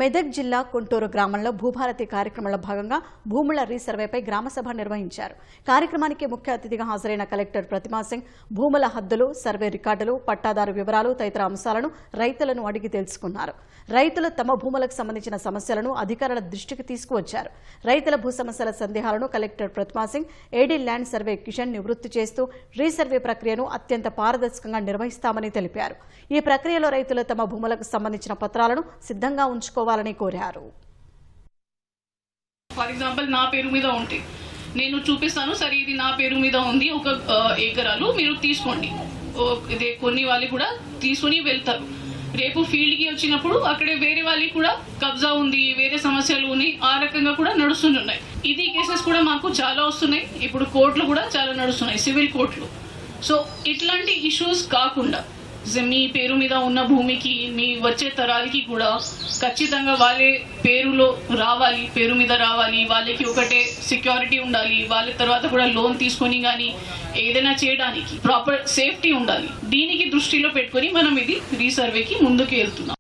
మెదక్ జిల్లా కుంటూరు గ్రామంలో భూభారతి కార్యక్రమంలో భాగంగా భూముల రీసర్వేపై గ్రామసభ నిర్వహించారు. కార్యక్రమానికి ముఖ్య అతిథిగా హాజరైన కలెక్టర్ ప్రతిమా సింగ్ భూముల హద్దులు, సర్వే రికార్డులు, పట్టాదారు వివరాలు తదితర అంశాలను రైతులను అడిగి తెలుసుకున్నారు. రైతులు తమ భూములకు సంబంధించిన సమస్యలను అధికారుల దృష్టికి తీసుకువచ్చారు. రైతుల భూ సమస్యల సందేహాలను కలెక్టర్ ప్రతిమా సింగ్ ఏడీ ల్యాండ్ సర్వే కిషన్ నివృత్తి చేస్తూ రీసర్వే ప్రక్రియను అత్యంత పారదర్శకంగా నిర్వహిస్తామని తెలిపారు. ఈ ప్రక్రియలో రైతులు తమ భూములకు సంబంధించిన పత్రాలను సిద్ధంగా ఉంచుకోవాలని కోరారు. ఫర్ ఎగ్జాంపుల్ నా పేరు మీద ఉంటే నేను చూపిస్తాను, సరే ఇది నా పేరు మీద ఉంది, 1 ఎకరాలు మీరు తీసుకోండి, ఇదే కొన్ని వాళ్ళు కూడా తీసుకుని వెళ్తారు. రేపు ఫీల్డ్ కి వచ్చినప్పుడు అక్కడే వేరే వాళ్ళకి కూడా కబ్జా ఉంది, వేరే సమస్యలు ఉన్నాయి, ఆ రకంగా కూడా నడుస్తున్నాయి. ఇది కేసెస్ కూడా మాకు చాలా వస్తున్నాయి. ఇప్పుడు కోర్టులు కూడా చాలా నడుస్తున్నాయి, సివిల్ కోర్టులు. సో ఇట్లాంటి ఇష్యూస్ కాకుండా మీ పేరు మీద ఉన్న భూమికి మీ వచ్చే తరాలకి కూడా ఖచ్చితంగా వాళ్ళ పేరులో రావాలి, పేరు మీద రావాలి, వాళ్ళకి ఒకటే సెక్యూరిటీ ఉండాలి, వాళ్ళ తర్వాత కూడా లోన్ తీసుకొని కానీ ఏదైనా చేయడానికి ప్రాపర్ సేఫ్టీ ఉండాలి. దీనికి దృష్టిలో పెట్టుకొని మనం ఇది రీసర్వేకి ముందుకు వెళ్తున్నాం.